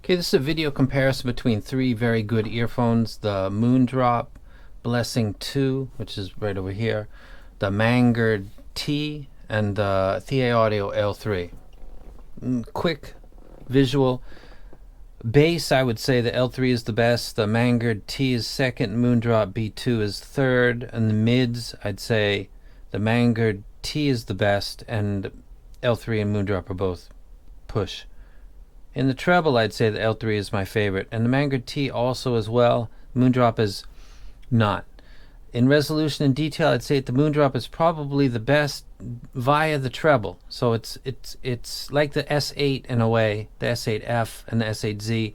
Okay, this is a video comparison between three very good earphones. The Moondrop Blessing 2, which is right over here, the Mangird Tea, and the ThieAudio L3. Quick visual. Bass, I would say the L3 is the best, the Mangird Tea is second, Moondrop B2 is third, and the mids, I'd say the Mangird Tea is the best, and L3 and Moondrop are both push. In the treble, I'd say the L3 is my favorite, and the Mangird Tea also as well. Moondrop is not. In resolution and detail, I'd say the Moondrop is probably the best via the treble. So it's like the S8 in a way, the S8F and the S8Z.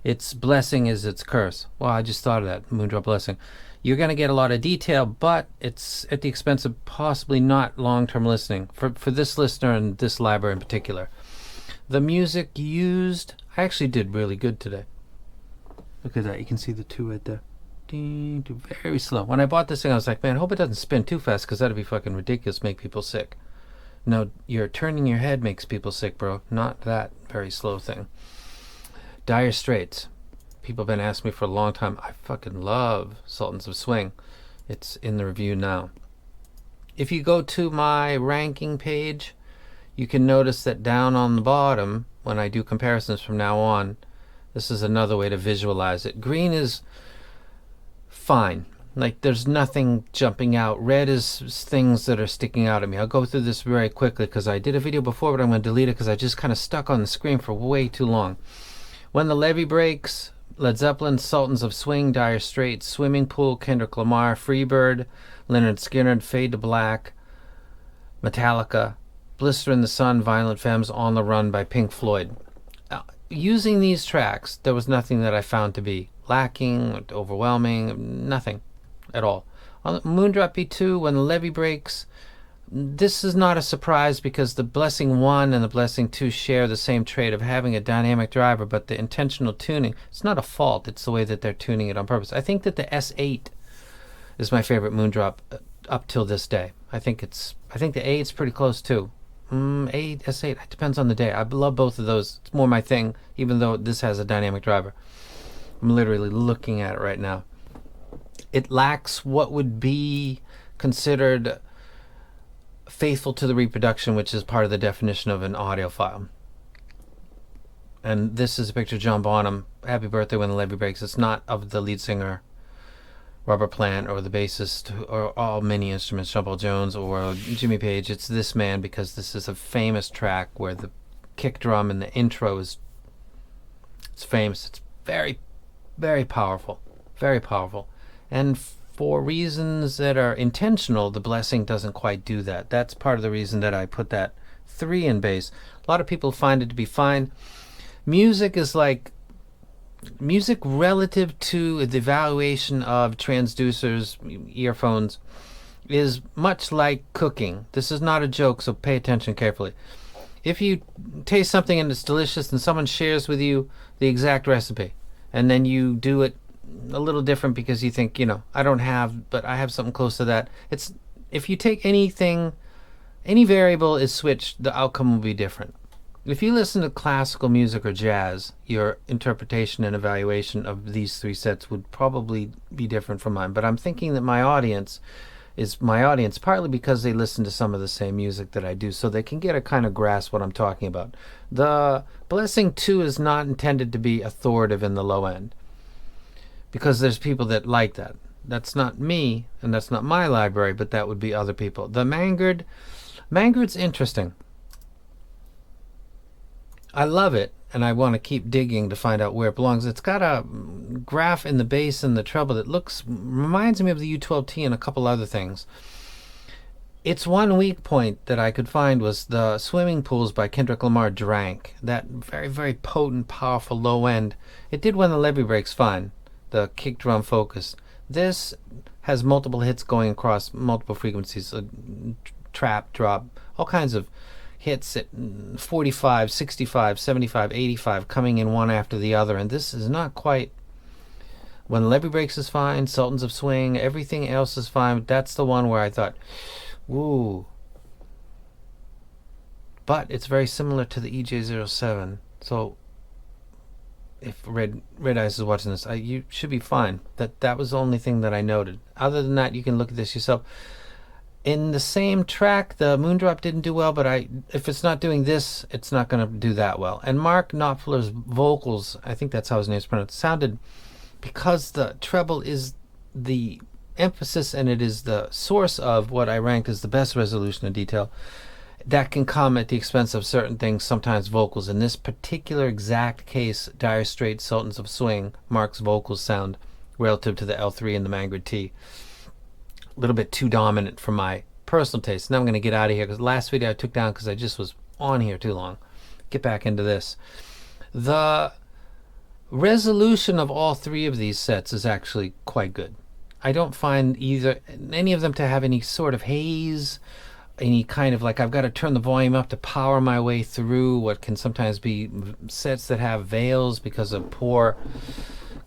Its blessing is its curse. Well, I just thought of that, Moondrop Blessing. You're going to get a lot of detail, but it's at the expense of possibly not long-term listening for this listener and this library in particular. The music used, I actually did really good today. Look at that, you can see the two right there. Very slow. When I bought this thing, I was like, man, I hope it doesn't spin too fast, because that'd be fucking ridiculous, make people sick. No, you're turning your head makes people sick, bro. Not that very slow thing. Dire Straits. People have been asking me for a long time. I fucking love Sultans of Swing. It's in the review now. If you go to my ranking page, you can notice that down on the bottom, when I do comparisons from now on, this is another way to visualize it. Green is fine. Like, there's nothing jumping out. Red is things that are sticking out at me. I'll go through this very quickly because I did a video before, but I'm going to delete it because I just kind of stuck on the screen for way too long. When the Levee Breaks, Led Zeppelin, Sultans of Swing, Dire Straits, Swimming Pool, Kendrick Lamar, Freebird, Lynyrd Skynyrd, Fade to Black, Metallica, Blister in the Sun, Violent Femmes, On the Run by Pink Floyd. Using these tracks, there was nothing that I found to be lacking, overwhelming, nothing at all. On Moondrop B2, When the Levee Breaks, this is not a surprise because the Blessing 1 and the Blessing 2 share the same trait of having a dynamic driver, but the intentional tuning, it's not a fault, it's the way that they're tuning it on purpose. I think that the S8 is my favorite Moondrop up till this day. I think the A8's pretty close too. A8, S8, it depends on the day. I love both of those. It's more my thing, even though this has a dynamic driver. I'm literally looking at it right now. It lacks what would be considered faithful to the reproduction, which is part of the definition of an audiophile. And this is a picture of John Bonham. Happy Birthday When the Levee Breaks. It's not of the lead singer, Robert Plant, or the bassist, or all many instruments, John Paul Jones, or Jimmy Page. It's this man because this is a famous track where the kick drum in the intro it's famous. It's very, very powerful. Very powerful. And for reasons that are intentional, the Blessing doesn't quite do that. That's part of the reason that I put that 3 in bass. A lot of people find it to be fine. Music is like, music relative to the evaluation of transducers, earphones, is much like cooking. This is not a joke, so pay attention carefully. If you taste something and it's delicious and someone shares with you the exact recipe, and then you do it a little different because you think, I don't have, but I have something close to that. If you take anything, any variable is switched, the outcome will be different. If you listen to classical music or jazz, your interpretation and evaluation of these 3 sets would probably be different from mine. But I'm thinking that my audience is my audience partly because they listen to some of the same music that I do, so they can get a kind of grasp what I'm talking about. The Blessing 2 is not intended to be authoritative in the low end, because there's people that like that. That's not me, and that's not my library, but that would be other people. The Mangard's interesting. I love it, and I want to keep digging to find out where it belongs. It's got a graph in the bass and the treble that reminds me of the U12T and a couple other things. Its one weak point that I could find was the Swimming Pools by Kendrick Lamar drank. That very, very potent, powerful low end. It did When the Levee Breaks fine, the kick drum focus. This has multiple hits going across multiple frequencies, trap, drop, all kinds of hits at 45, 65, 75, 85 coming in one after the other, and this is not quite. When the Levee Breaks is fine, Sultans of Swing, everything else is fine, but that's the one where I thought, woo. But it's very similar to the EJ07, so if Red Eyes is watching this, you should be fine. That was the only thing that I noted. Other than that, you can look at this yourself. In the same track, the Moondrop didn't do well, but if it's not doing this, it's not going to do that well. And Mark Knopfler's vocals, I think that's how his name's pronounced, sounded, because the treble is the emphasis and it is the source of what I ranked as the best resolution and detail, that can come at the expense of certain things, sometimes vocals. In this particular exact case, Dire Straits, Sultans of Swing, Mark's vocals sound relative to the L3 and the Mangird Tea a little bit too dominant for my personal taste. Now I'm going to get out of here because the last video I took down because I just was on here too long. Get back into this. The resolution of all three of these sets is actually quite good. I don't find any of them to have any sort of haze, any kind of like I've got to turn the volume up to power my way through what can sometimes be sets that have veils because of poor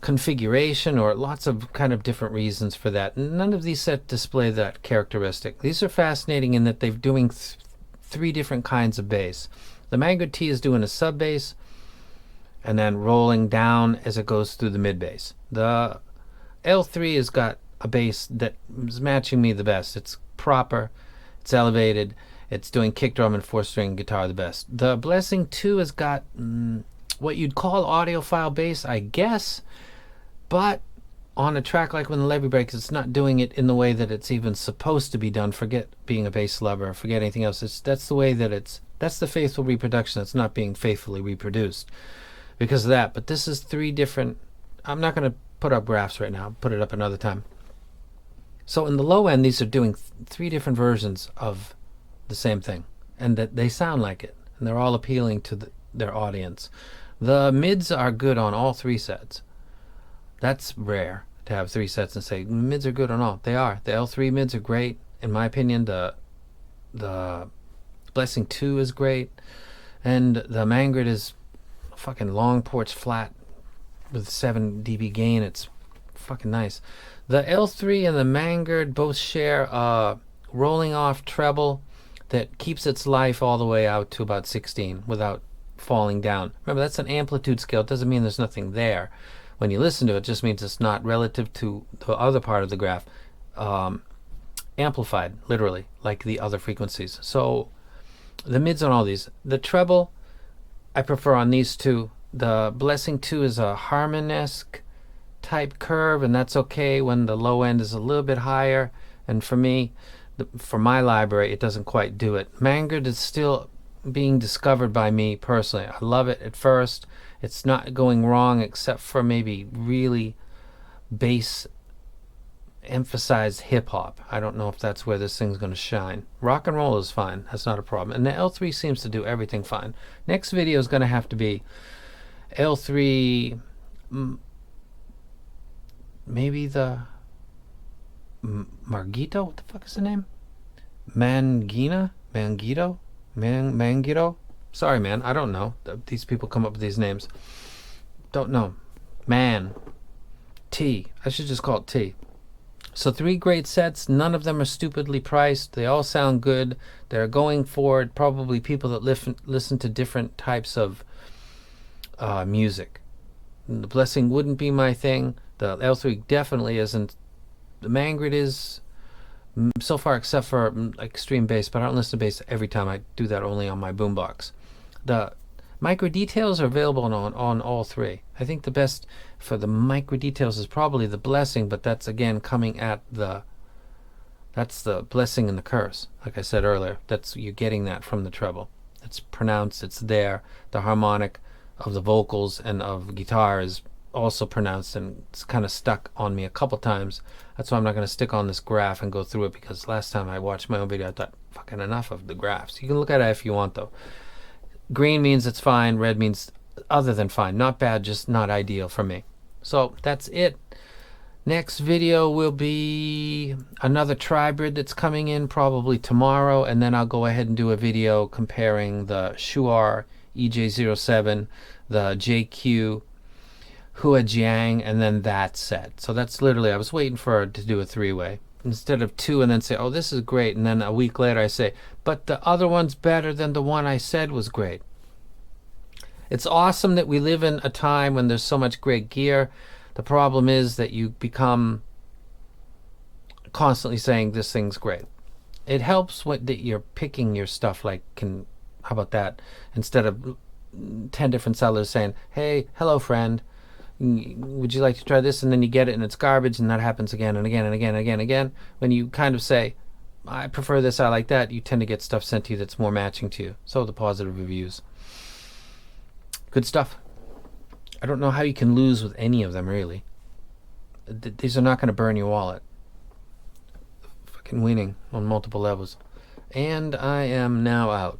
configuration or lots of kind of different reasons for that. None of these sets display that characteristic. These are fascinating in that they're doing three different kinds of bass. The Mangird Tea is doing a sub bass and then rolling down as it goes through the mid bass. The L3 has got a bass that is matching me the best. It's proper, it's elevated, it's doing kick drum and 4-string guitar the best. The Blessing 2 has got what you'd call audiophile bass, I guess, but on a track like When the Levee Breaks, it's not doing it in the way that it's even supposed to be done. Forget being a bass lover, forget anything else. That's the way that that's the faithful reproduction that's not being faithfully reproduced because of that. But this is three different, I'm not going to put up graphs right now, put it up another time. So in the low end, these are doing three different versions of the same thing, and that they sound like it, and they're all appealing to their audience. The mids are good on all three sets. That's rare to have three sets and say mids are good on all. They are. The L3 mids are great. In my opinion, the Blessing 2 is great. And the Mangird is fucking long porch flat with 7 dB gain. It's fucking nice. The L3 and the Mangird both share a rolling off treble that keeps its life all the way out to about 16 without falling down. Remember, that's an amplitude scale. It doesn't mean there's nothing there. When you listen to it, it just means it's not relative to the other part of the graph amplified, literally, like the other frequencies. So the mids on all these. The treble, I prefer on these two. The Blessing 2 is a harmonesque type curve, and that's okay when the low end is a little bit higher. And for me, for my library, it doesn't quite do it. Mangird is still being discovered by me personally. I love it at first. It's not going wrong except for maybe really bass emphasized hip hop. I don't know if that's where this thing's going to shine. Rock and roll is fine. That's not a problem. And the L3 seems to do everything fine. Next video is going to have to be L3, maybe the Margito? What the fuck is the name? Mangito? Sorry, man. I don't know. These people come up with these names. Don't know. Tea. I should just call it Tea. So 3 great sets. None of them are stupidly priced. They all sound good. They're going forward. Probably people that listen to different types of music. The Blessing wouldn't be my thing. The L3 definitely isn't. The Mangird is so far, except for extreme bass, but I don't listen to bass every time. I do that only on my boombox. The micro details are available on all three. I think the best for the micro details is probably the Blessing, but that's again coming at that's the blessing and the curse. Like I said earlier, you're getting that from the treble. It's pronounced, it's there. The harmonic of the vocals and of guitar is also pronounced, and it's kind of stuck on me a couple times. That's why I'm not going to stick on this graph and go through it, because last time I watched my own video I thought, fucking enough of the graphs. You can look at it if you want though. Green means it's fine, red means other than fine. Not bad, just not ideal for me. So that's it. Next video will be another tribrid that's coming in probably tomorrow, and then I'll go ahead and do a video comparing the Shuar EJ07, the JQ Hua Jiang, and then that set. So that's literally, I was waiting for her to do a 3-way instead of 2 and then say, oh, this is great, and then a week later I say, but the other one's better than the one I said was great. It's awesome that we live in a time when there's so much great gear. The problem is that you become constantly saying this thing's great. It helps that you're picking your stuff like, how about that? Instead of 10 different sellers saying, hey, hello friend, would you like to try this? And then you get it and it's garbage, and that happens again and again and again and again and again. When you kind of say, I prefer this, I like that, you tend to get stuff sent to you that's more matching to you. So the positive reviews. Good stuff. I don't know how you can lose with any of them, really. These are not going to burn your wallet. Fucking winning on multiple levels. And I am now out.